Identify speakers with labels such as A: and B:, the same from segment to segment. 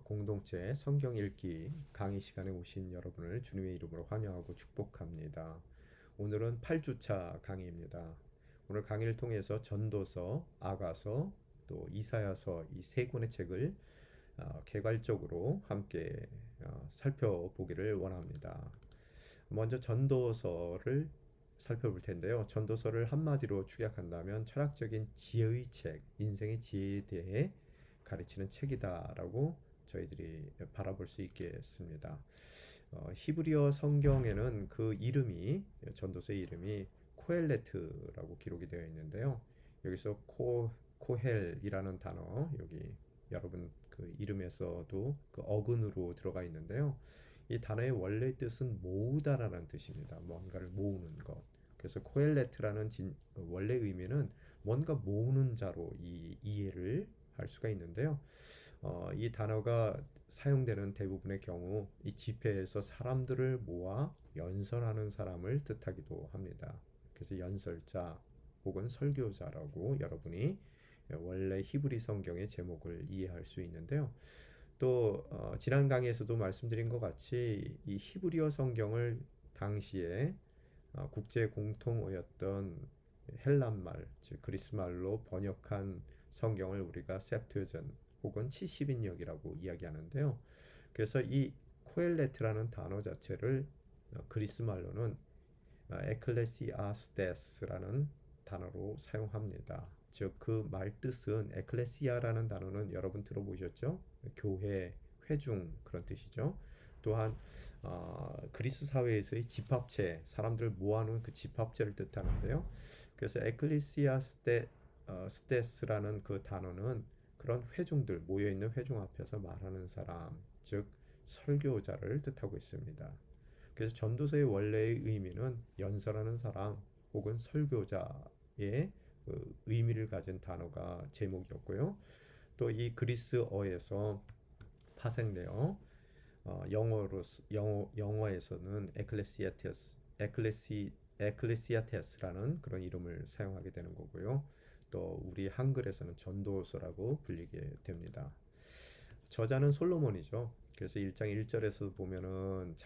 A: 공동체 성경 읽기 강의 시간에 오신 여러분을 주님의 이름으로 환영하고 축복합니다. 오늘은 8주차 강의입니다. 오늘 강의를 통해서 전도서, 아가서, 또 이사야서 이 세 권의 책을 개괄적으로 함께 살펴보기를 원합니다. 먼저 전도서를 살펴볼 텐데요. 전도서를 한마디로 축약한다면 철학적인 지혜의 책, 인생의 지혜에 대해 가르치는 책이다라고 저희들이 바라볼 수 있겠습니다. 히브리어 성경에는 그 이름이 전도서의 이름이 코엘레트라고 기록이 되어 있는데요. 여기서 코헬이라는 단어 여기 여러분 그 이름에서도 그 어근으로 들어가 있는데요. 이 단어의 원래 뜻은 모으다라는 뜻입니다. 뭔가를 모으는 것. 그래서 코엘레트라는 원래 의미는 뭔가 모으는 자로 이해를 할 수가 있는데요. 이 단어가 사용되는 대부분의 경우 이 집회에서 사람들을 모아 연설하는 사람을 뜻하기도 합니다. 그래서 연설자 혹은 설교자라고 여러분이 원래 히브리 성경의 제목을 이해할 수 있는데요. 또 지난 강의에서도 말씀드린 것 같이 이 히브리어 성경을 당시에 국제 공통어였던 헬란말, 즉 그리스말로 번역한 성경을 우리가 septuagint 혹은 70인역이라고 이야기하는데요. 그래서 이 코엘레트라는 단어 자체를 그리스말로는 에클레시아스테스라는 단어로 사용합니다. 즉 그 말 뜻은 에클레시아라는 단어는 여러분 들어보셨죠? 교회, 회중 그런 뜻이죠. 또한 그리스 사회에서의 집합체, 사람들을 모아놓은 그 집합체를 뜻하는데요. 그래서 스테스라는 그 단어는 그런 회중들, 모여있는 회중 앞에서 말하는 사람, 즉 설교자를 뜻하고 있습니다. 그래서 전도서의 원래의 의미는 연설하는 사람 혹은 설교자의 그 의미를 가진 단어가 제목이었고요. 또 이 그리스어에서 파생되어 영어에서는 에클레시아테스라는 그런 이름을 사용하게 되는 거고요. 또 우리 한글에서는 전도서라고 불리게 됩니다. 저자는 솔로몬이죠. 그래서 1장 1절에서 보면은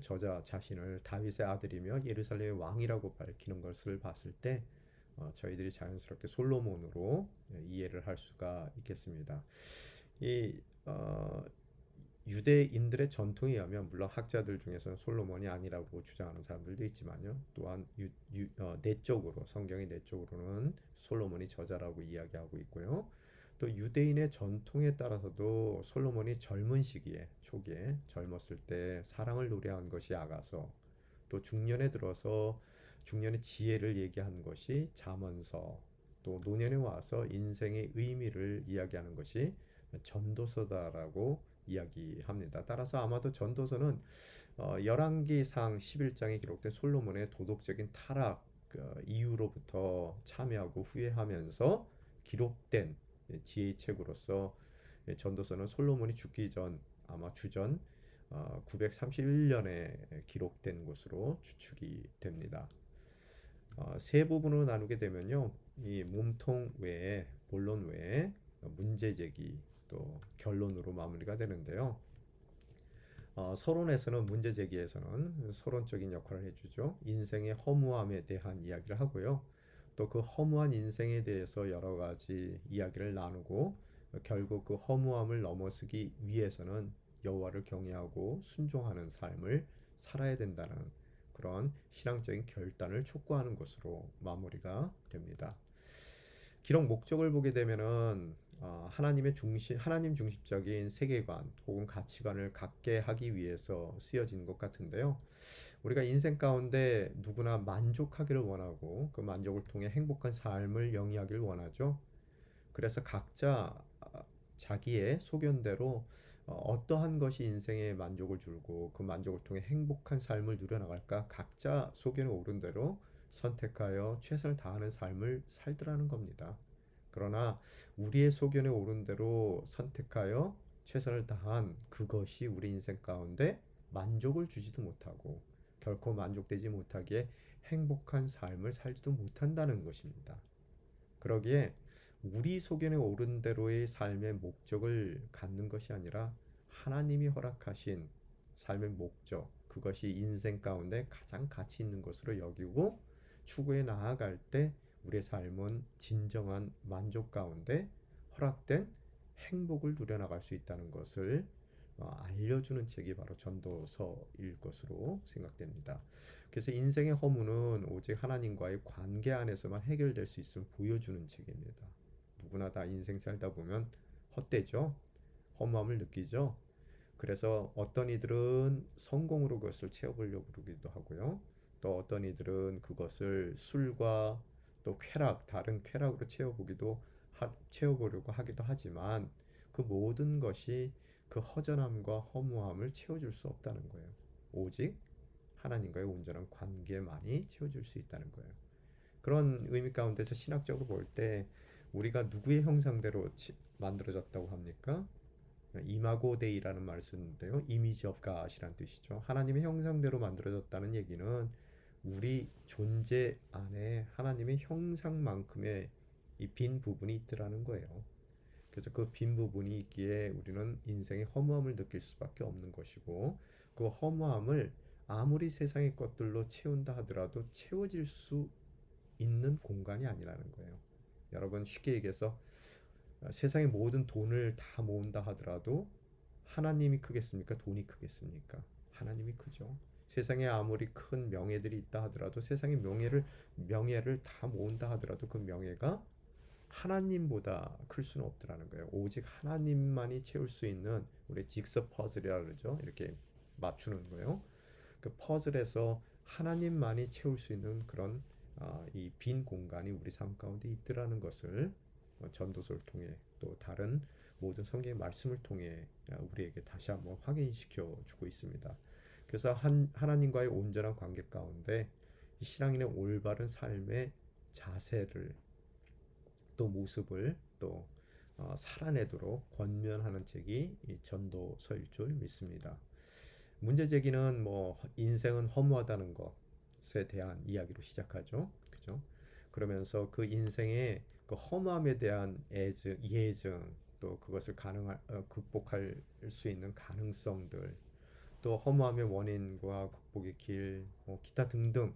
A: 저자 자신을 다윗의 아들이며 예루살렘의 왕이라고 밝히는 것을 봤을 때 저희들이 자연스럽게 솔로몬으로 이해를 할 수가 있겠습니다. 이 유대인들의 전통에 의하면 물론 학자들 중에서는 솔로몬이 아니라고 주장하는 사람들도 있지만요. 또한 내적으로 성경의 내적으로는 솔로몬이 저자라고 이야기하고 있고요. 또 유대인의 전통에 따라서도 솔로몬이 젊은 시기에 초기에 젊었을 때 사랑을 노래한 것이 아가서, 또 중년에 들어서 중년의 지혜를 얘기한 것이 잠언서, 또 노년에 와서 인생의 의미를 이야기하는 것이 전도서다라고 이야기합니다. 따라서 아마도 전도서는 열왕기상 11장에 기록된 솔로몬의 도덕적인 타락 이후로부터 참여하고 후회하면서 기록된 지혜의 책으로서 전도서는 솔로몬이 죽기 전 아마 주전 931년에 기록된 것으로 추측이 됩니다. 세 부분으로 나누게 되면요, 이 몸통 외에 본론 외에 문제 제기 또 결론으로 마무리가 되는데요. 서론에서는 문제 제기에서는 서론적인 역할을 해주죠. 인생의 허무함에 대한 이야기를 하고요. 또 그 허무한 인생에 대해서 여러 가지 이야기를 나누고 결국 그 허무함을 넘어서기 위해서는 여호와를 경외하고 순종하는 삶을 살아야 된다는 그런 신앙적인 결단을 촉구하는 것으로 마무리가 됩니다. 기록 목적을 보게 되면은 하나님 중심적인 세계관 혹은 가치관을 갖게 하기 위해서 쓰여진 것 같은데요. 우리가 인생 가운데 누구나 만족하기를 원하고 그 만족을 통해 행복한 삶을 영위하기를 원하죠. 그래서 각자 자기의 소견대로 어떠한 것이 인생에 만족을 주고 그 만족을 통해 행복한 삶을 누려나갈까 각자 소견에 오른 대로 선택하여 최선을 다하는 삶을 살더라는 겁니다. 그러나 우리의 소견에 오른 대로 선택하여 최선을 다한 그것이 우리 인생 가운데 만족을 주지도 못하고 결코 만족되지 못하기에 행복한 삶을 살지도 못한다는 것입니다. 그러기에 우리 소견에 오른 대로의 삶의 목적을 갖는 것이 아니라 하나님이 허락하신 삶의 목적, 그것이 인생 가운데 가장 가치 있는 것으로 여기고 추구해 나아갈 때 우리의 삶은 진정한 만족 가운데 허락된 행복을 누려나갈 수 있다는 것을 알려주는 책이 바로 전도서일 것으로 생각됩니다. 그래서 인생의 허무는 오직 하나님과의 관계 안에서만 해결될 수 있음을 보여주는 책입니다. 누구나 다 인생 살다 보면 헛되죠. 허무함을 느끼죠. 그래서 어떤 이들은 성공으로 그것을 채워보려고 그러기도 하고요. 또 어떤 이들은 그것을 술과 또 쾌락, 다른 쾌락으로 채워보려고 하기도 하지만 그 모든 것이 그 허전함과 허무함을 채워줄 수 없다는 거예요. 오직 하나님과의 온전한 관계만이 채워줄 수 있다는 거예요. 그런 의미 가운데서 신학적으로 볼 때 우리가 누구의 형상대로 만들어졌다고 합니까? 이마고 데이라는 말을 쓰는데요. 이미지 오브 갓이란 뜻이죠. 하나님의 형상대로 만들어졌다는 얘기는 우리 존재 안에 하나님의 형상만큼의 이 빈 부분이 있더라는 거예요. 그래서 그 빈 부분이 있기에 우리는 인생의 허무함을 느낄 수밖에 없는 것이고 그 허무함을 아무리 세상의 것들로 채운다 하더라도 채워질 수 있는 공간이 아니라는 거예요. 여러분 쉽게 얘기해서 세상의 모든 돈을 다 모은다 하더라도 하나님이 크겠습니까? 돈이 크겠습니까? 하나님이 크죠. 세상에 아무리 큰 명예들이 있다 하더라도 세상의 명예를 다 모은다 하더라도 그 명예가 하나님보다 클 수는 없더라는 거예요. 오직 하나님만이 채울 수 있는 우리 직서 퍼즐이라 그러죠. 이렇게 맞추는 거예요. 그 퍼즐에서 하나님만이 채울 수 있는 그런 이 빈 공간이 우리 삶 가운데 있더라는 것을 전도서를 통해 또 다른 모든 성경의 말씀을 통해 우리에게 다시 한번 확인시켜 주고 있습니다. 그래서 하나님과의 온전한 관계 가운데 신앙인의 올바른 삶의 자세를 또 모습을 또 살아내도록 권면하는 책이 이 전도서일 줄 믿습니다. 문제 제기는 뭐 인생은 허무하다는 것에 대한 이야기로 시작하죠. 그죠? 그러면서 그 인생의 그 허무함에 대한 예증, 또 그것을 극복할 수 있는 가능성들, 또 허무함의 원인과 극복의 길, 기타 등등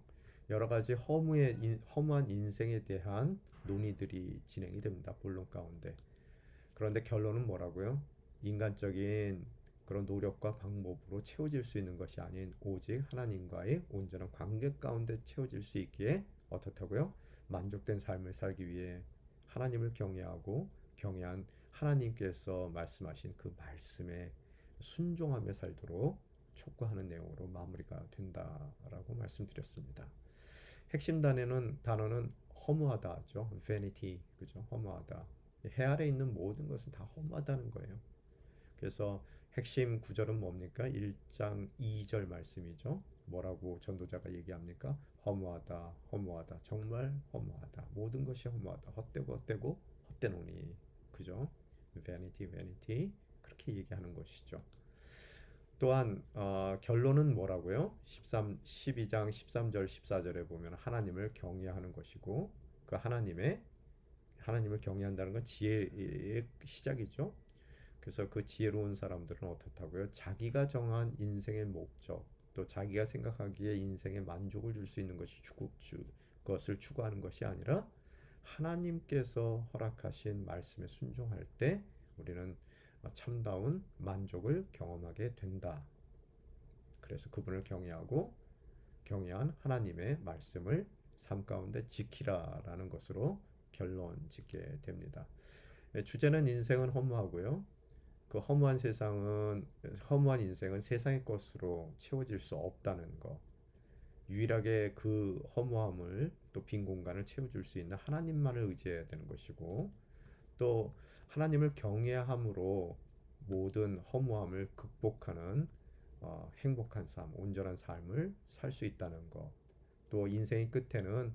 A: 여러 가지 허무한 인생에 대한 논의들이 진행이 됩니다. 본론 가운데. 그런데 결론은 뭐라고요? 인간적인 그런 노력과 방법으로 채워질 수 있는 것이 아닌 오직 하나님과의 온전한 관계 가운데 채워질 수 있기에 어떻다고요? 만족된 삶을 살기 위해 하나님을 경외하고 경외한 하나님께서 말씀하신 그 말씀에 순종하며 살도록 촉구하는 내용으로 마무리가 된다라고 말씀드렸습니다. 핵심 단어는 허무하다죠. vanity, 그죠? 허무하다. 해 아래 있는 모든 것은 다 허무하다는 거예요. 그래서 핵심 구절은 뭡니까? 1장 2절 말씀이죠. 뭐라고 전도자가 얘기합니까? 허무하다, 허무하다, 정말 허무하다. 모든 것이 허무하다. 헛되고 헛되노니. 그죠? vanity, vanity. 그렇게 얘기하는 것이죠. 또한 결론은 뭐라고요? 12장 13절 14절에 보면 하나님을 경외하는 것이고 그 하나님을 경외한다는 건 지혜의 시작이죠. 그래서 그 지혜로운 사람들은 어떻다고요? 자기가 정한 인생의 목적, 또 자기가 생각하기에 인생에 만족을 줄 수 있는 것을 추구하는 것이 아니라 하나님께서 허락하신 말씀에 순종할 때 우리는 참다운 만족을 경험하게 된다. 그래서 그분을 경외한 하나님의 말씀을 삶 가운데 지키라라는 것으로 결론 짓게 됩니다. 주제는 인생은 허무하고요. 그 허무한 인생은 세상의 것으로 채워질 수 없다는 것. 유일하게 그 허무함을 또 빈 공간을 채워줄 수 있는 하나님만을 의지해야 되는 것이고 또 하나님을 경외함으로 모든 허무함을 극복하는 행복한 삶, 온전한 삶을 살 수 있다는 것. 또 인생의 끝에는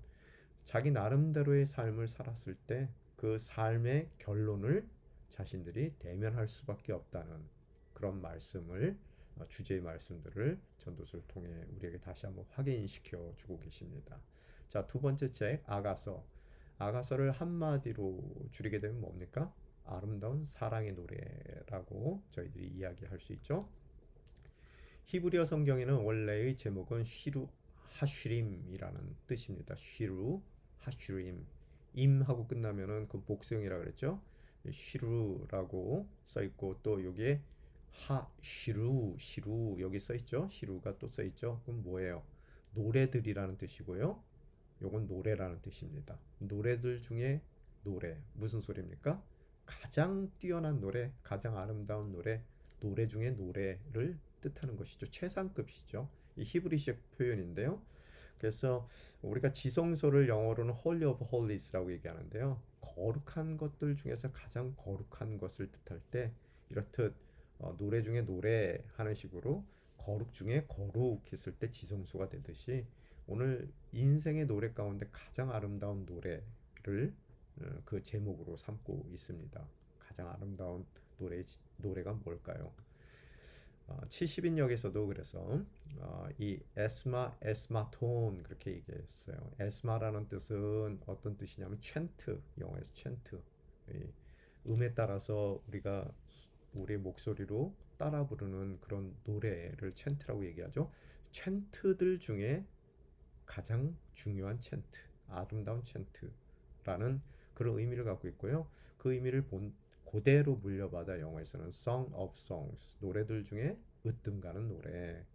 A: 자기 나름대로의 삶을 살았을 때 그 삶의 결론을 자신들이 대면할 수밖에 없다는 그런 주제의 말씀들을 전도서를 통해 우리에게 다시 한번 확인시켜 주고 계십니다. 자, 두 번째 책 아가서. 아가서를 한마디로 줄이게 되면 뭡니까? 아름다운 사랑의 노래라고 저희들이 이야기할 수 있죠. 히브리어 성경에는 원래의 제목은 시루 하슈림이라는 뜻입니다. 시루 하슈림. 임하고 끝나면은 그 복수형이라 그랬죠. 시루라고 써 있고 또 여기에 시루 여기 써 있죠. 시루가 또 써 있죠. 그럼 뭐예요? 노래들이라는 뜻이고요. 요건 노래라는 뜻입니다. 노래들 중에 노래. 무슨 소리입니까? 가장 뛰어난 노래, 가장 아름다운 노래, 노래 중에 노래를 뜻하는 것이죠. 최상급이죠. 이 히브리식 표현인데요. 그래서 우리가 지성소를 영어로는 Holy of Holies라고 얘기하는데요. 거룩한 것들 중에서 가장 거룩한 것을 뜻할 때 이렇듯 노래 중에 노래 하는 식으로 거룩 중에 거룩했을 때 지성소가 되듯이 오늘 인생의 노래 가운데 가장 아름다운 노래를 그 제목으로 삼고 있습니다. 가장 아름다운 노래가 뭘까요? 70인역에서도 그래서 이 에스마톤 그렇게 얘기했어요. 에스마라는 뜻은 어떤 뜻이냐면 챈트, 영어에서 챈트. 음에 따라서 우리가 우리의 목소리로 따라 부르는 그런 노래를 챈트라고 얘기하죠. 챈트들 중에 가장 중요한 챈트, 아름다운 챈트라는 그런 의미를 갖고 있고요. 그 의미를 그대로 물려받아 영어에서는 Song of Songs, 노래들 중에 으뜸 가는 노래.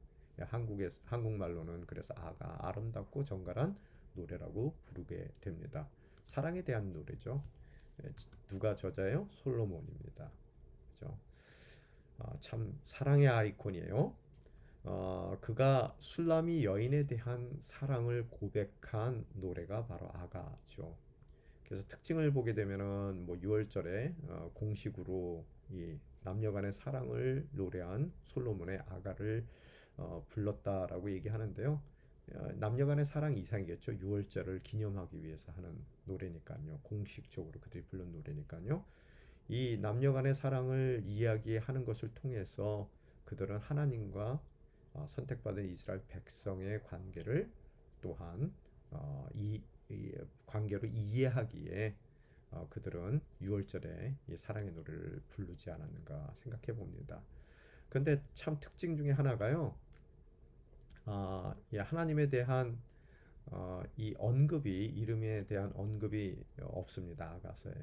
A: 한국말로는 그래서 아름답고 정갈한 노래라고 부르게 됩니다. 사랑에 대한 노래죠. 누가 저자예요? 솔로몬입니다. 그죠? 참 사랑의 아이콘이에요. 그가 술람이 여인에 대한 사랑을 고백한 노래가 바로 아가죠. 그래서 특징을 보게 되면은 뭐 6월절에 공식으로 이 남녀간의 사랑을 노래한 솔로몬의 아가를 불렀다라고 얘기하는데요. 남녀간의 사랑 이상이겠죠. 6월절을 기념하기 위해서 하는 노래니까요. 공식적으로 그들이 부른 노래니까요. 이 남녀간의 사랑을 이야기하는 것을 통해서 그들은 하나님과 선택받은 이스라엘 백성의 관계를 또한 이 관계로 이해하기에 그들은 6월절에 이 사랑의 노래를 부르지 않았는가 생각해 봅니다. 근데 참 특징 중에 하나가요. 이 하나님에 대한 이 언급이 이름에 대한 언급이 없습니다. 아가서에.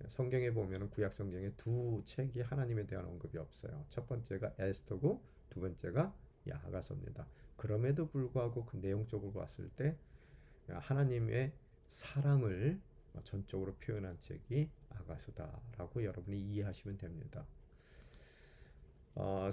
A: 성경에 보면은 구약 성경에 두 책이 하나님에 대한 언급이 없어요. 첫 번째가 에스더고 두 번째가 이 아가서입니다. 그럼에도 불구하고 그 내용적으로 봤을 때 하나님의 사랑을 전적으로 표현한 책이 아가서다라고 여러분이 이해하시면 됩니다.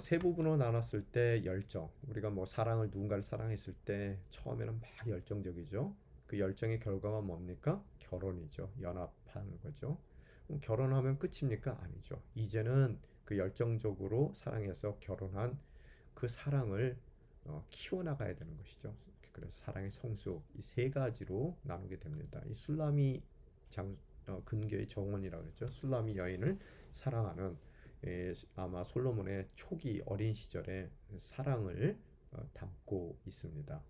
A: 세 부분으로 나눴을 때 열정. 우리가 뭐 사랑을 누군가를 사랑했을 때 처음에는 막 열정적이죠. 그 열정의 결과가 뭡니까? 결혼이죠. 연합하는 거죠. 그럼 결혼하면 끝입니까? 아니죠. 이제는 그 열정적으로 사랑해서 결혼한 그 사랑을 키워나가야 되는 것이죠. 그래서 사랑의 성수 이 세 가지로 나누게 됩니다. 이 술람이 근교의 정원이라고 그랬죠. 술람이 여인을 사랑하는 아마 솔로몬의 초기 어린 시절의 사랑을 담고 있습니다.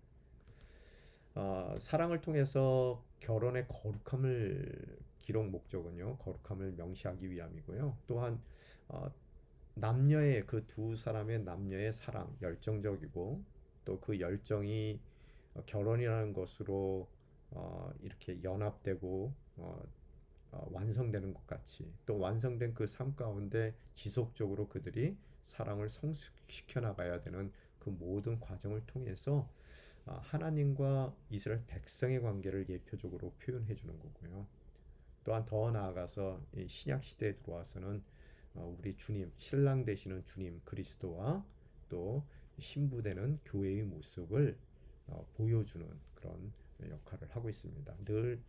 A: 사랑을 통해서 결혼의 거룩함을 기록 목적은요, 거룩함을 명시하기 위함이고요. 또한 남녀의 그 두 사람의 남녀의 사랑, 열정적이고 또 그 열정이 결혼이라는 것으로 이렇게 연합되고 완성되는 것 같이 또 완성된 그 삶 가운데 지속적으로 그들이 사랑을 성숙시켜 나가야 되는 그 모든 과정을 통해서 하나님과 이스라엘 백성의 관계를 예표적으로 표현해 주는 거고요. 또한 더 나아가서 이 신약 시대에 들어와서는 우리 주님, 신랑 되시는 주님 그리스도와 또 신부되는 교회의 모습을 보여주는 그런 역할을 하고 있습니다. 늘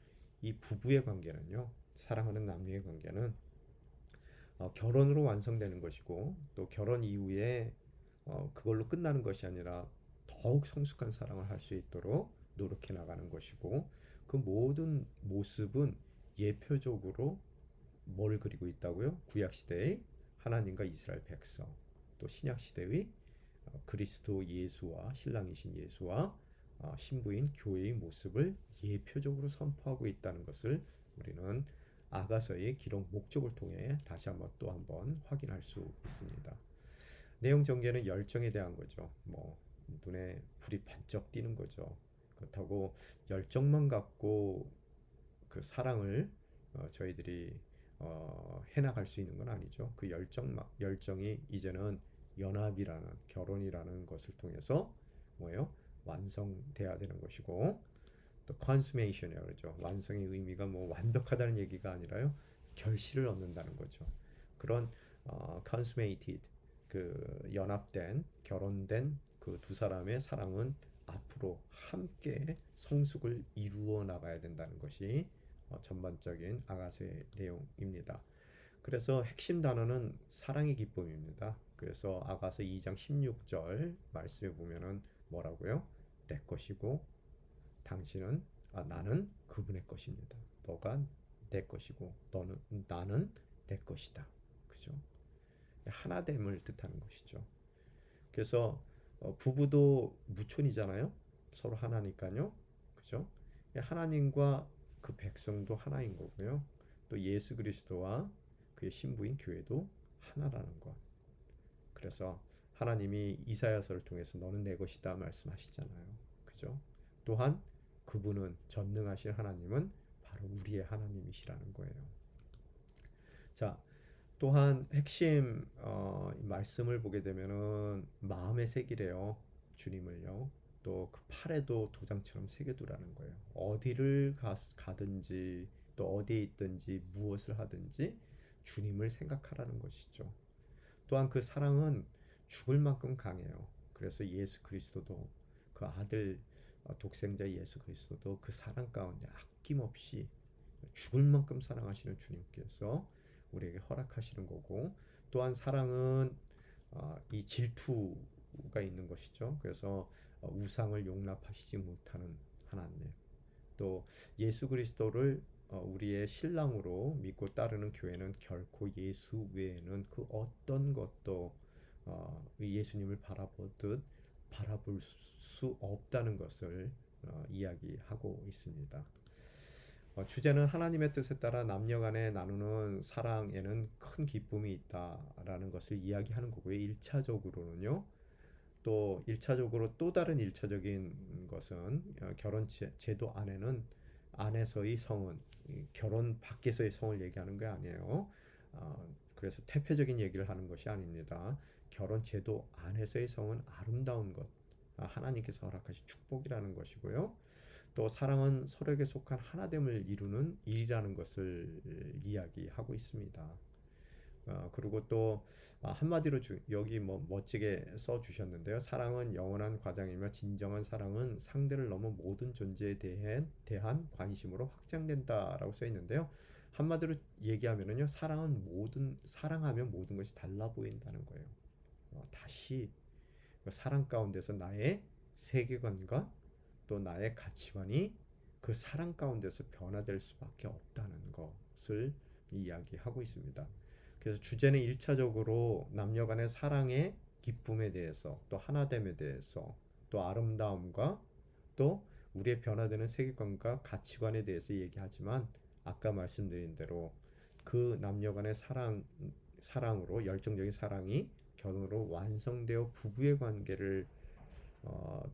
A: 이 부부의 관계는요, 사랑하는 남녀의 관계는 결혼으로 완성되는 것이고 또 결혼 이후에 그걸로 끝나는 것이 아니라 더욱 성숙한 사랑을 할 수 있도록 노력해 나가는 것이고 그 모든 모습은 예표적으로 뭘 그리고 있다고요? 구약 시대의 하나님과 이스라엘 백성, 또 신약 시대의 그리스도 예수와 신랑이신 예수와 신부인 교회의 모습을 예표적으로 선포하고 있다는 것을 우리는 아가서의 기록 목적을 통해 다시 한번 또 한번 확인할 수 있습니다. 내용 전개는 열정에 대한 거죠. 뭐 눈에 불이 번쩍 띄는 거죠. 그렇다고 열정만 갖고 그 사랑을 저희들이 해나갈 수 있는 건 아니죠. 그 열정이 이제는 연합이라는 결혼이라는 것을 통해서 뭐예요? 완성돼야 되는 것이고 또 consummation이라고 그러죠. 완성의 의미가 뭐 완벽하다는 얘기가 아니라요. 결실을 얻는다는 거죠. 그런 consummated 그 연합된 결혼된 그 두 사람의 사랑은 앞으로 함께 성숙을 이루어 나가야 된다는 것이 전반적인 아가서의 내용입니다. 그래서 핵심 단어는 사랑의 기쁨입니다. 그래서 아가서 2장 16절 말씀에 보면은 뭐라고요? 내 것이고 당신은 나는 그분의 것입니다. 너가 내 것이고 나는 내 것이다. 그죠? 하나됨을 뜻하는 것이죠. 그래서 부부도 무촌이잖아요. 서로 하나니까요. 그죠? 하나님과 그 백성도 하나인 거고요. 또 예수 그리스도와 그의 신부인 교회도 하나라는 것. 그래서 하나님이 이사야서를 통해서 너는 내 것이다 말씀하시잖아요. 그죠? 또한 그분은 전능하신 하나님은 바로 우리의 하나님이시라는 거예요. 자, 또한 핵심 말씀을 보게 되면은 마음에 새기래요. 주님을요. 또 그 팔에도 도장처럼 새겨두라는 거예요. 어디를 가든지 또 어디에 있든지 무엇을 하든지 주님을 생각하라는 것이죠. 또한 그 사랑은 죽을 만큼 강해요. 그래서 예수 그리스도도 그 아들 독생자 예수 그리스도도 그 사랑 가운데 아낌없이 죽을 만큼 사랑하시는 주님께서 우리에게 허락하시는 거고 또한 사랑은 이 질투가 있는 것이죠. 그래서 우상을 용납하시지 못하는 하나님 또 예수 그리스도를 우리의 신랑으로 믿고 따르는 교회는 결코 예수 외에는 그 어떤 것도 예수님을 바라보듯 바라볼 수 없다는 것을 이야기하고 있습니다. 주제는 하나님의 뜻에 따라 남녀간에 나누는 사랑에는 큰 기쁨이 있다라는 것을 이야기하는 거고요. 1차적으로는요. 또 1차적으로 또 다른 1차적인 것은 결혼 제도 안에는 안에서의 성은 결혼 밖에서의 성을 얘기하는 게 아니에요. 그래서 태폐적인 얘기를 하는 것이 아닙니다. 결혼 제도 안에서의 성은 아름다운 것, 하나님께서 허락하신 축복이라는 것이고요. 또 사랑은 서로에게 속한 하나됨을 이루는 일이라는 것을 이야기하고 있습니다. 그리고 또 한마디로 여기 뭐 멋지게 써 주셨는데요. 사랑은 영원한 과장이며 진정한 사랑은 상대를 넘어 모든 존재에 대한 관심으로 확장된다라고 써 있는데요. 한마디로 얘기하면은요. 사랑하면 모든 것이 달라 보인다는 거예요. 다시 사랑 가운데서 나의 세계관과 또 나의 가치관이 그 사랑 가운데서 변화될 수밖에 없다는 것을 이야기하고 있습니다. 그래서 주제는 1차적으로 남녀 간의 사랑의 기쁨에 대해서 또 하나됨에 대해서 또 아름다움과 또 우리의 변화되는 세계관과 가치관에 대해서 얘기하지만 아까 말씀드린 대로 그 남녀 간의 사랑으로 열정적인 사랑이 결혼으로 완성되어 부부의 관계를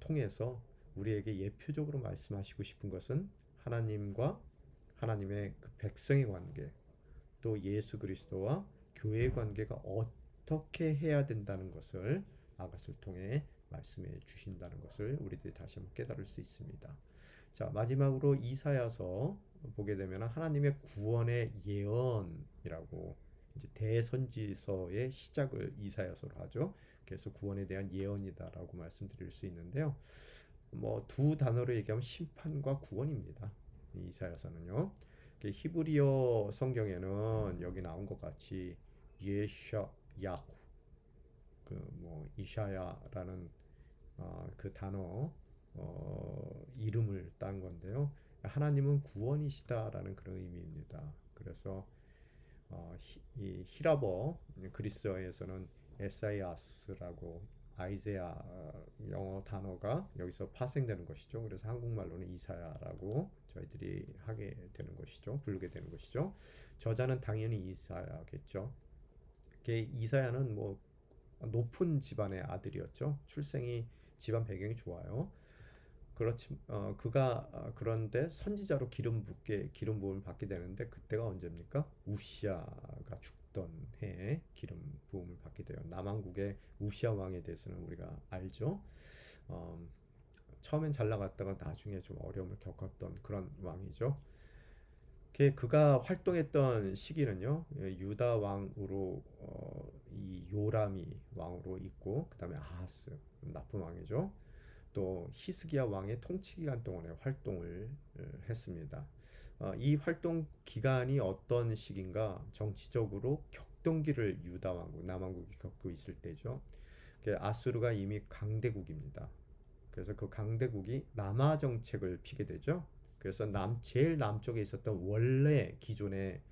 A: 통해서 우리에게 예표적으로 말씀하시고 싶은 것은 하나님과 하나님의 그 백성의 관계 또 예수 그리스도와 교회의 관계가 어떻게 해야 된다는 것을 아가서를 통해 말씀해 주신다는 것을 우리들이 다시 한번 깨달을 수 있습니다. 자, 마지막으로 이사야서 보게 되면 하나님의 구원의 예언이라고 이제 대선지서의 시작을 이사야서로 하죠. 그래서 구원에 대한 예언이다라고 말씀드릴 수 있는데요. 뭐 두 단어로 얘기하면 심판과 구원입니다. 이사야서는요. 히브리어 성경에는 여기 나온 것 같이 예샤 야후 그뭐 이샤야라는 그 단어 이름을 딴 건데요. 하나님은 구원이시다라는 그런 의미입니다. 그래서 이 히라버 그리스어에서는 에사이아스라고 아이제야 영어 단어가 여기서 파생되는 것이죠. 그래서 한국말로는 이사야라고 저희들이 하게 되는 것이죠. 부르게 되는 것이죠. 저자는 당연히 이사야겠죠. 이사야는 뭐 높은 집안의 아들이었죠. 출생이 집안 배경이 좋아요. 그렇지 그가 그런데 선지자로 기름 부음을 받게 되는데 그때가 언제입니까? 우시아가 죽던 해에 기름 부음을 받게 돼요. 남왕국의 우시아 왕에 대해서는 우리가 알죠. 어, 처음엔 잘 나갔다가 나중에 좀 어려움을 겪었던 그런 왕이죠. 그가 활동했던 시기는요, 유다 왕으로 이 요람이 왕으로 있고, 그 다음에 아하스 나쁜 왕이죠. 또 히스기야 왕의 통치 기간 동안에 활동을 했습니다. 이 활동 기간이 어떤 시기인가? 정치적으로 격동기를 유다 왕국, 남왕국이 겪고 있을 때죠. 아수르가 이미 강대국입니다. 그래서 그 강대국이 남하 정책을 피게 되죠. 그래서 제일 남쪽에 있었던 원래 기존의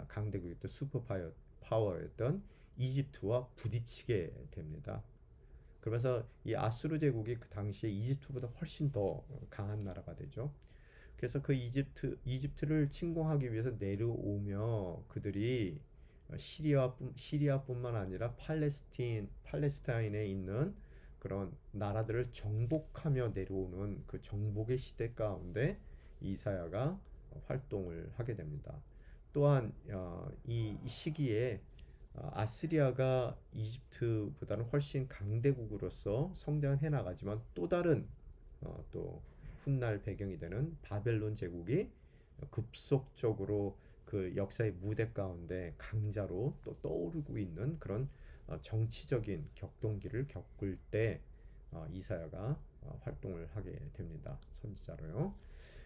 A: 강대국이었던 파워였던 이집트와 부딪히게 됩니다. 그러면서 이 아수르 제국이 그 당시에 이집트보다 훨씬 더 강한 나라가 되죠. 그래서 그 이집트를 침공하기 위해서 내려오며 그들이 시리아뿐만 아니라 팔레스타인에 있는 그런 나라들을 정복하며 내려오는 그 정복의 시대 가운데 이사야가 활동을 하게 됩니다. 또한 이 시기에 아시리아가 이집트보다는 훨씬 강대국으로서 성장해 나가지만 또 다른 또 훗날 배경이 되는 바벨론 제국이 급속적으로 그 역사의 무대 가운데 강자로 또 떠오르고 있는 그런 정치적인 격동기를 겪을 때 이사야가 활동을 하게 됩니다. 선지자로요.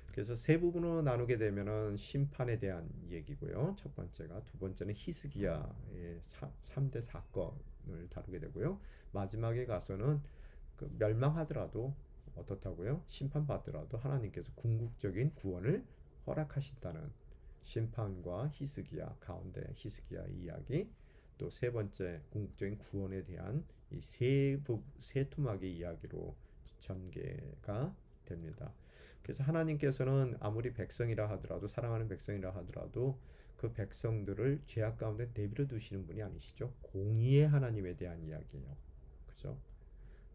A: 그래서 세 부분으로 나누게 되면은 심판에 대한 얘기고요. 첫 번째가, 두 번째는 히스기야의 3대 사건을 다루게 되고요. 마지막에 가서는 그 멸망하더라도 어떻다고요? 심판받더라도 하나님께서 궁극적인 구원을 허락하신다는 심판과 히스기야 가운데 히스기야 이야기, 또 세 번째 궁극적인 구원에 대한 이 세 토막의 이야기로 전개가 됩니다. 그래서 하나님께서는 아무리 백성이라 하더라도, 사랑하는 백성이라 하더라도 그 백성들을 죄악 가운데 내버려 두시는 분이 아니시죠. 공의의 하나님에 대한 이야기예요. 그죠?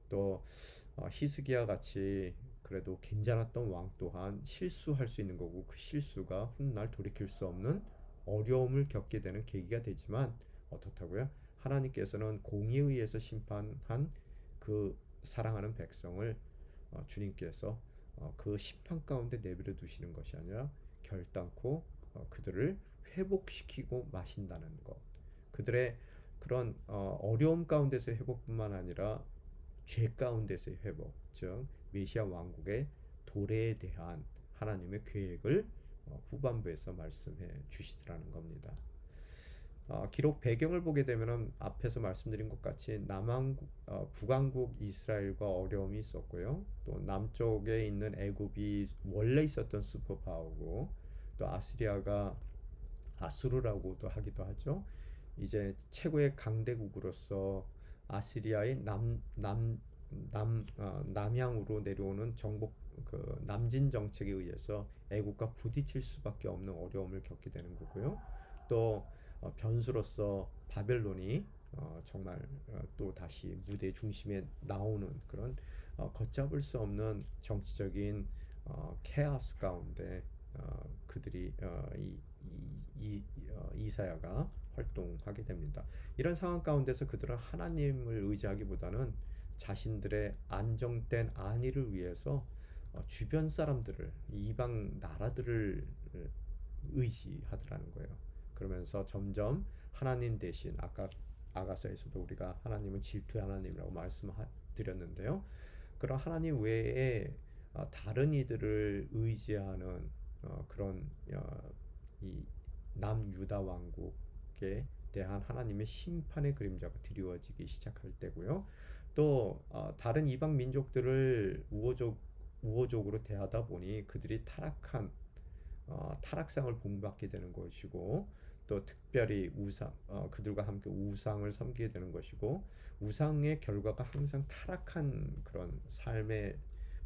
A: 또 히스기야 같이 그래도 괜찮았던 왕 또한 실수할 수 있는 거고, 그 실수가 훗날 돌이킬 수 없는 어려움을 겪게 되는 계기가 되지만 어떻다고요? 하나님께서는 공의에 의해서 심판한 그 사랑하는 백성을 주님께서 그 심판 가운데 내버려 두시는 것이 아니라 결단코 그들을 회복시키고 마신다는 것. 그들의 그런 어려움 가운데서의 회복뿐만 아니라 죄 가운데서의 회복, 즉 메시아 왕국의 도래에 대한 하나님의 계획을 후반부에서 말씀해 주시더라는 겁니다. 기록 배경을 보게 되면은 앞에서 말씀드린 것 같이 북왕국 이스라엘과 어려움이 있었고요. 또 남쪽에 있는 애굽이 원래 있었던 슈퍼파워고, 또 아수르라고도 하기도 하죠. 이제 최고의 강대국으로서 아시리아의 남향으로 내려오는 남진 정책에 의해서 애국과 부딪힐 수밖에 없는 어려움을 겪게 되는 거고요. 또 변수로서 바벨론이 정말 또 다시 무대 중심에 나오는 그런 걷잡을 수 없는 정치적인 케아스 가운데 그들이 이사야가 활동하게 됩니다. 이런 상황 가운데서 그들은 하나님을 의지하기보다는 자신들의 안정된 안위를 위해서 주변 사람들을, 이방 나라들을 의지하더라는 거예요. 그러면서 점점 하나님 대신, 아까 아가서에서도 우리가 하나님은 질투의 하나님이라고 말씀드렸는데요. 그런 하나님 외에 다른 이들을 의지하는 그런 이 남유다 왕국에 대한 하나님의 심판의 그림자가 드리워지기 시작할 때고요. 또 다른 이방 민족들을 우호적으로 대하다 보니 그들이 타락상을 본받게 되는 것이고, 또 특별히 그들과 함께 우상을 섬기게 되는 것이고, 우상의 결과가 항상 타락한 그런 삶의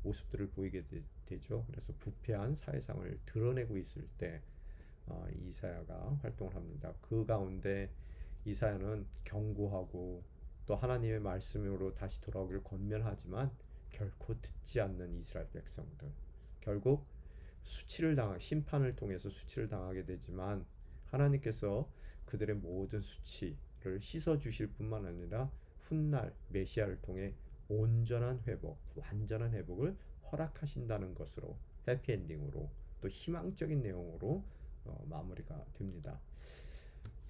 A: 모습들을 보이게 되죠. 그래서 부패한 사회상을 드러내고 있을 때 이사야가 활동을 합니다. 그 가운데 이사야는 경고하고 또 하나님의 말씀으로 다시 돌아오기를 권면하지만 결코 듣지 않는 이스라엘 백성들, 결국 심판을 통해서 수치를 당하게 되지만, 하나님께서 그들의 모든 수치를 씻어 주실 뿐만 아니라 훗날 메시아를 통해 온전한 회복, 완전한 회복을 허락하신다는 것으로, 해피엔딩으로, 또 희망적인 내용으로 마무리가 됩니다.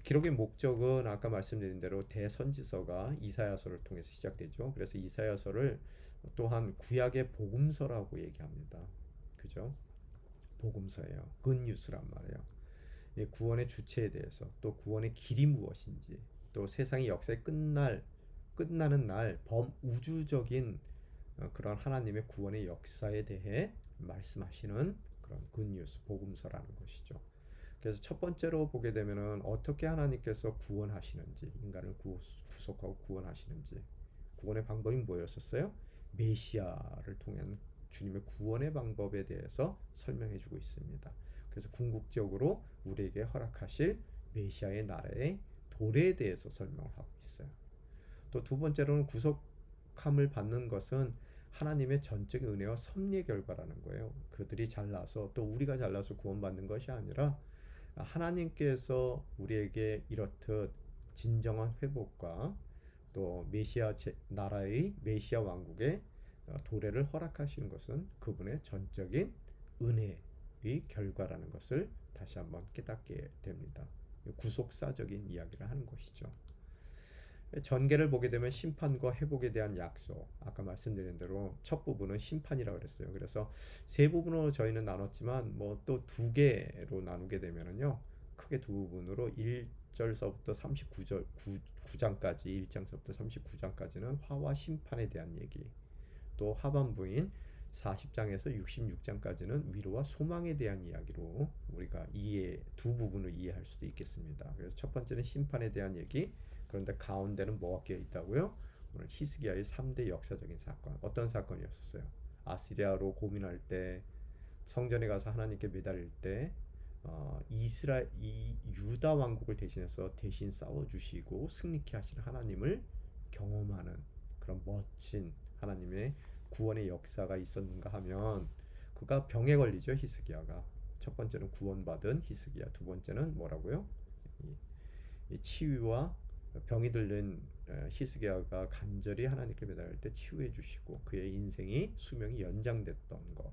A: 기록의 목적은 아까 말씀드린 대로 대선지서가 이사야서를 통해서 시작되죠. 그래서 이사야서를 또한 구약의 복음서라고 얘기합니다. 그죠? 복음서예요. 굿뉴스란 말이에요. 구원의 주체에 대해서, 또 구원의 길이 무엇인지, 또 세상의 역사의 끝나는 날 범우주적인 그런 하나님의 구원의 역사에 대해 말씀하시는 그런 굿뉴스, 복음서라는 것이죠. 그래서 첫 번째로 보게 되면은 어떻게 하나님께서 구원하시는지, 인간을 구속하고 구원하시는지, 구원의 방법이 뭐였었어요? 메시아를 통한 주님의 구원의 방법에 대해서 설명해 주고 있습니다. 그래서 궁극적으로 우리에게 허락하실 메시아의 나라의 도래에 대해서 설명을 하고 있어요. 또 두 번째로는 구속함을 받는 것은 하나님의 전적인 은혜와 섭리의 결과라는 거예요. 그들이 잘나서, 또 우리가 잘나서 구원받는 것이 아니라 하나님께서 우리에게 이렇듯 진정한 회복과 또 나라의 메시아 왕국의 도래를 허락하시는 것은 그분의 전적인 은혜의 결과라는 것을 다시 한번 깨닫게 됩니다. 구속사적인 이야기를 하는 것이죠. 전개를 보게 되면 심판과 회복에 대한 약속, 아까 말씀드린 대로 첫 부분은 심판이라고 그랬어요. 그래서 세 부분으로 저희는 나눴지만 뭐 또 두 개로 나누게 되면은요, 크게 두 부분으로 1절서부터 39장까지, 1장서부터 39장까지는 화와 심판에 대한 얘기, 또 하반부인 40장에서 66장까지는 위로와 소망에 대한 이야기로 우리가 두 부분을 이해할 수도 있겠습니다. 그래서 첫 번째는 심판에 대한 얘기, 그런데 가운데는 뭐가 끼어 있다고요? 오늘 히스기야의 3대 역사적인 사건, 어떤 사건이었었어요? 아시리아로 고민할 때, 성전에 가서 하나님께 매달릴 때, 유다 왕국을 대신 싸워주시고 승리케 하시는 하나님을 경험하는 그런 멋진 하나님의 구원의 역사가 있었는가 하면, 그가 병에 걸리죠. 히스기야가 첫 번째는 구원받은 히스기야, 두 번째는 뭐라고요? 이 치유와 병이 들린 히스기야가 간절히 하나님께 매달릴 때 치유해 주시고 그의 수명이 연장됐던 것,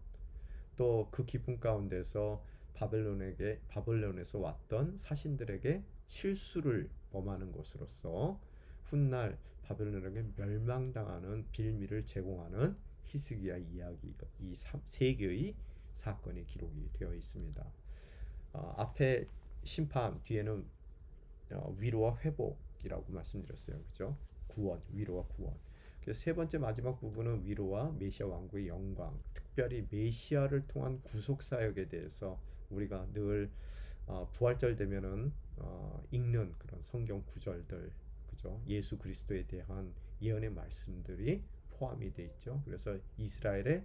A: 또 그 기쁨 가운데서 바벨론에서 왔던 사신들에게 실수를 범하는 것으로서 훗날 바벨론에게 멸망당하는 빌미를 제공하는 히스기야 이야기가, 이 세 개의 사건이 기록이 되어 있습니다. 앞에 심판, 뒤에는 위로와 회복이라고 말씀드렸어요. 그죠? 구원, 위로와 구원. 그래서 세 번째 마지막 부분은 위로와 메시아 왕국의 영광, 특별히 메시아를 통한 구속 사역에 대해서 우리가 늘 부활절 되면은 읽는 그런 성경 구절들, 그죠? 예수 그리스도에 대한 예언의 말씀들이 포함이 돼 있죠. 그래서 이스라엘의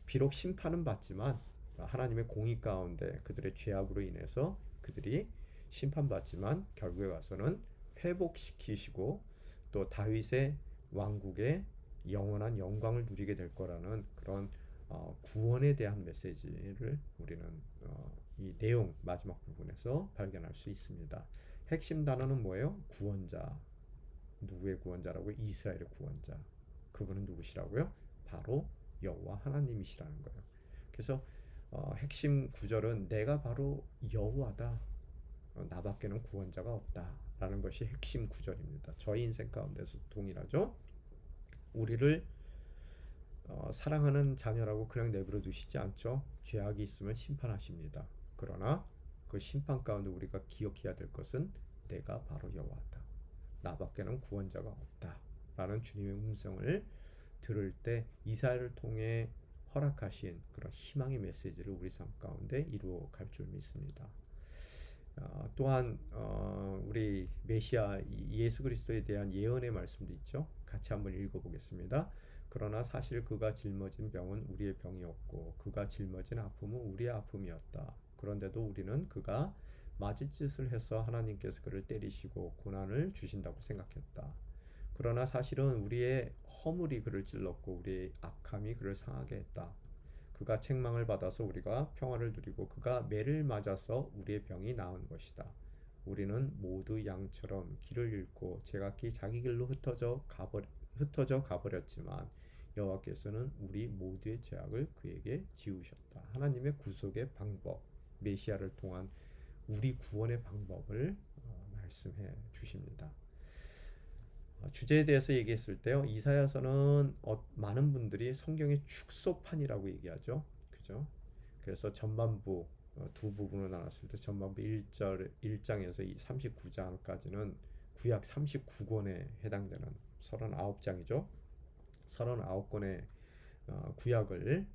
A: 비록 심판은 받지만 하나님의 공의 가운데 그들의 죄악으로 인해서 그들이 심판받지만 결국에 와서는 회복시키시고 또 다윗의 왕국의 영원한 영광을 누리게 될 거라는 그런 구원에 대한 메시지를 우리는 이 내용 마지막 부분에서 발견할 수 있습니다. 핵심 단어는 뭐예요? 구원자. 누구의 구원자라고? 이스라엘의 구원자. 그분은 누구시라고요? 바로 여호와 하나님이시라는 거예요. 그래서 핵심 구절은 내가 바로 여호와다, 나밖에는 구원자가 없다 라는 것이 핵심 구절입니다. 저희 인생 가운데서 동일하죠. 우리를 사랑하는 자녀라고 그냥 내버려 두시지 않죠. 죄악이 있으면 심판하십니다. 그러나 그 심판 가운데 우리가 기억해야 될 것은 내가 바로 여호와다, 나밖에는 구원자가 없다 라는 주님의 음성을 들을 때 이사야를 통해 허락하신 그런 희망의 메시지를 우리 삶 가운데 이루어 갈 줄 믿습니다. 또한 우리 메시아 예수 그리스도에 대한 예언의 말씀도 있죠. 같이 한번 읽어보겠습니다. 그러나 사실 그가 짊어진 병은 우리의 병이었고 그가 짊어진 아픔은 우리의 아픔이었다. 그런데도 우리는 그가 맞을 짓을 해서 하나님께서 그를 때리시고 고난을 주신다고 생각했다. 그러나 사실은 우리의 허물이 그를 찔렀고 우리의 악함이 그를 상하게 했다. 그가 책망을 받아서 우리가 평화를 누리고 그가 매를 맞아서 우리의 병이 나은 것이다. 우리는 모두 양처럼 길을 잃고 제각기 자기 길로 흩어져 가버렸지만 여호와께서는 우리 모두의 죄악을 그에게 지우셨다. 하나님의 구속의 방법, 메시아를 통한 우리 구원의 방법을 말씀해 주십니다. 주제에 대해서 얘기했을 때요. 이사야서는 많은 분들이 성경의 축소판이라고 얘기하죠. 그죠? 그래서 전반부 두 부분으로 나눴을 때 전반부 1장에서 39장까지는 구약 39권에 해당되는 39장이죠. 39권의 구약을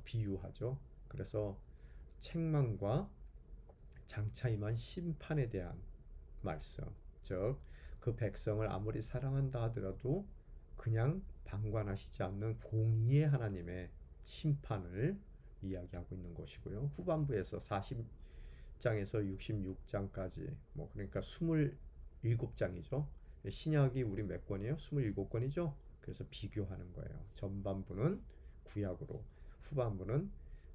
A: 비유하죠. 그래서 책망과 장차 임한 심판에 대한 말씀, 즉 그 백성을 아무리 사랑한다 하더라도 그냥 방관하시지 않는 공의의 하나님의 심판을 이야기하고 있는 것이고요. 후반부에서 40장에서 66장까지 그러니까 27장이죠. 신약이 우리 몇 권이에요? 27권이죠. 그래서 비교하는 거예요. 전반부는 구약으로, 후반부는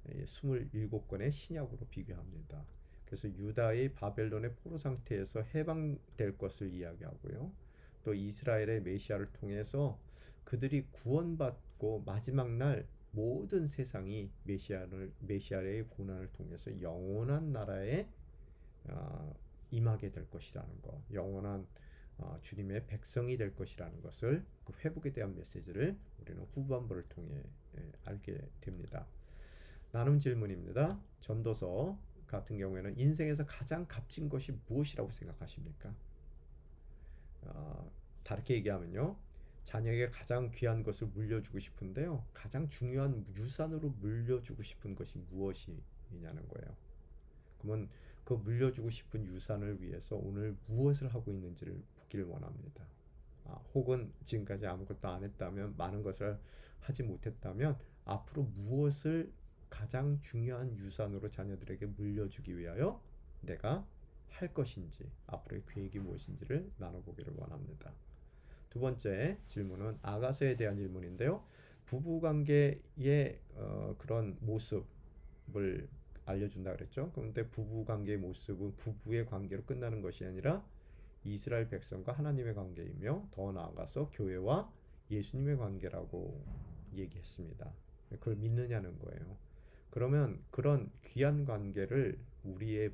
A: 27권의 신약으로 비교합니다. 그래서 유다의 바벨론의 포로 상태에서 해방될 것을 이야기하고요. 또 이스라엘의 메시아를 통해서 그들이 구원받고 마지막 날 모든 세상이 메시아의 고난을 통해서 영원한 나라에 임하게 될 것이라는 것, 영원한 주님의 백성이 될 것이라는 것을 그 회복에 대한 메시지를 우리는 후반부를 통해 알게 됩니다. 나눔 질문입니다. 전도서 같은 경우에는 인생에서 가장 값진 것이 무엇이라고 생각하십니까? 다르게 얘기하면요. 자녀에게 가장 귀한 것을 물려주고 싶은데요. 가장 중요한 유산으로 물려주고 싶은 것이 무엇이냐는 거예요. 그러면 그 물려주고 싶은 유산을 위해서 오늘 무엇을 하고 있는지를 묻기를 원합니다. 혹은 지금까지 아무것도 안 했다면, 많은 것을 하지 못했다면 앞으로 무엇을 가장 중요한 유산으로 자녀들에게 물려주기 위하여 내가 할 것인지, 앞으로의 계획이 무엇인지를 나눠보기를 원합니다. 두 번째 질문은 아가서에 대한 질문인데요. 부부관계의 그런 모습을 알려준다 그랬죠. 그런데 부부관계의 모습은 부부의 관계로 끝나는 것이 아니라 이스라엘 백성과 하나님의 관계이며 더 나아가서 교회와 예수님의 관계라고 얘기했습니다. 그걸 믿느냐는 거예요. 그러면 그런 귀한 관계를 우리의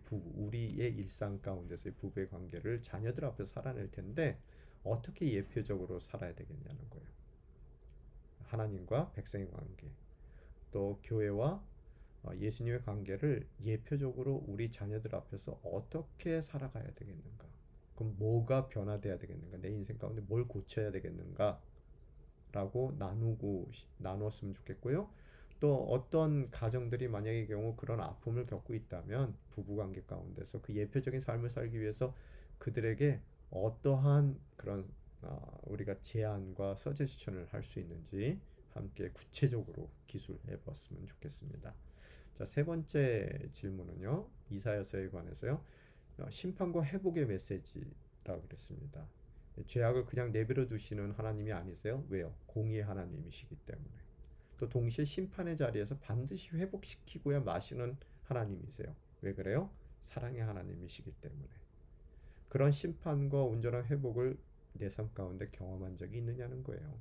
A: 일상 가운데서의 부부의 관계를 자녀들 앞에서 살아낼 텐데 어떻게 예표적으로 살아야 되겠냐는 거예요. 하나님과 백성의 관계, 또 교회와 예수님의 관계를 예표적으로 우리 자녀들 앞에서 어떻게 살아가야 되겠는가? 그럼 뭐가 변화돼야 되겠는가? 내 인생 가운데 뭘 고쳐야 되겠는가? 라고 나누었으면 좋겠고요. 또 어떤 가정들이 만약의 경우 그런 아픔을 겪고 있다면 부부관계 가운데서 그 예표적인 삶을 살기 위해서 그들에게 어떠한 그런 우리가 제안과 서제스션을 할 수 있는지 함께 구체적으로 기술해 봤으면 좋겠습니다. 자, 세 번째 질문은요. 이사야서에 관해서요. 심판과 회복의 메시지라고 그랬습니다. 죄악을 그냥 내버려 두시는 하나님이 아니세요. 왜요? 공의의 하나님이시기 때문에. 또 동시에 심판의 자리에서 반드시 회복시키고야 마시는 하나님이세요. 왜 그래요? 사랑의 하나님이시기 때문에. 그런 심판과 온전한 회복을 내 삶 가운데 경험한 적이 있느냐는 거예요.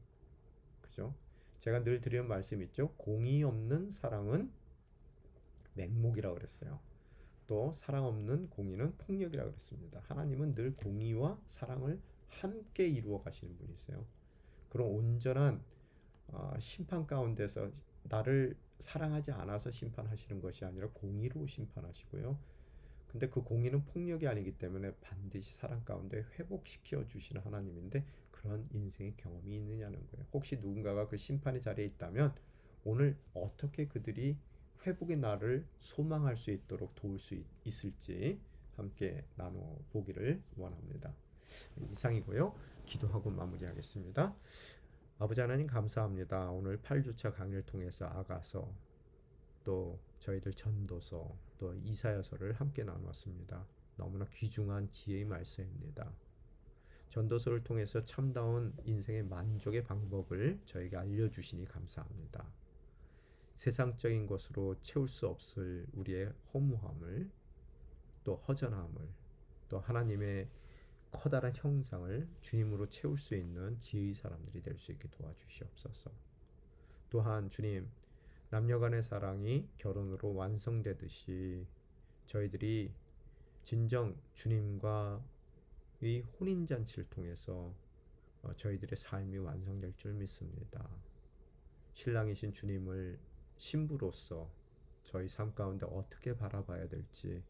A: 그죠? 제가 늘 드리는 말씀 있죠. 공의 없는 사랑은 맹목이라고 그랬어요. 또 사랑 없는 공의는 폭력이라고 그랬습니다. 하나님은 늘 공의와 사랑을 함께 이루어 가시는 분이세요. 그런 온전한 심판 가운데서 나를 사랑하지 않아서 심판하시는 것이 아니라 공의로 심판하시고요. 근데 그 공의는 폭력이 아니기 때문에 반드시 사랑 가운데 회복시켜 주시는 하나님인데 그런 인생의 경험이 있느냐는 거예요. 혹시 누군가가 그 심판의 자리에 있다면 오늘 어떻게 그들이 회복의 날을 소망할 수 있도록 도울 수 있을지 함께 나눠 보기를 원합니다. 이상이고요. 기도하고 마무리하겠습니다. 아버지 하나님 감사합니다. 오늘 8주차 강의를 통해서 아가서 또 저희들 전도서 또 이사야서를 함께 나누었습니다. 너무나 귀중한 지혜의 말씀입니다. 전도서를 통해서 참다운 인생의 만족의 방법을 저에게 알려주시니 감사합니다. 세상적인 것으로 채울 수 없을 우리의 허무함을 또 허전함을 또 하나님의 커다란 형상을 주님으로 채울 수 있는 지혜의 사람들이 될 수 있게 도와주시옵소서. 또한 주님, 남녀간의 사랑이 결혼으로 완성되듯이 저희들이 진정 주님과의 혼인잔치를 통해서 저희들의 삶이 완성될 줄 믿습니다. 신랑이신 주님을 신부로서 저희 삶 가운데 어떻게 바라봐야 될지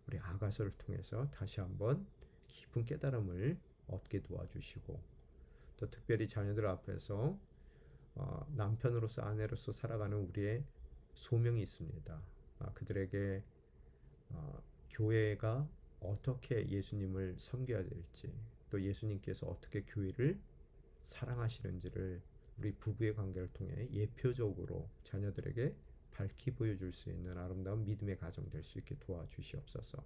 A: 우리 아가서를 통해서 다시 한번 깊은 깨달음을 얻게 도와주시고 또 특별히 자녀들 앞에서 남편으로서 아내로서 살아가는 우리의 소명이 있습니다. 그들에게 교회가 어떻게 예수님을 섬겨야 될지 또 예수님께서 어떻게 교회를 사랑하시는지를 우리 부부의 관계를 통해 예표적으로 자녀들에게 밝히 보여줄 수 있는 아름다운 믿음의 가정 될 수 있게 도와주시옵소서.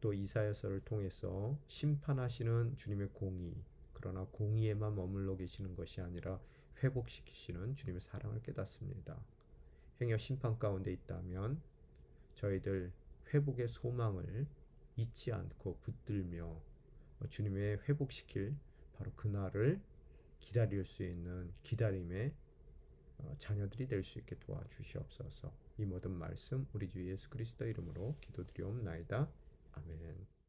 A: 또 이사야서를 통해서 심판하시는 주님의 공의, 그러나 공의에만 머물러 계시는 것이 아니라 회복시키시는 주님의 사랑을 깨닫습니다. 행여 심판 가운데 있다면 저희들 회복의 소망을 잊지 않고 붙들며 주님의 회복시킬 바로 그날을 기다릴 수 있는 기다림의 자녀들이 될 수 있게 도와주시옵소서. 이 모든 말씀 우리 주 예수 그리스도 이름으로 기도드리옵나이다. 아멘.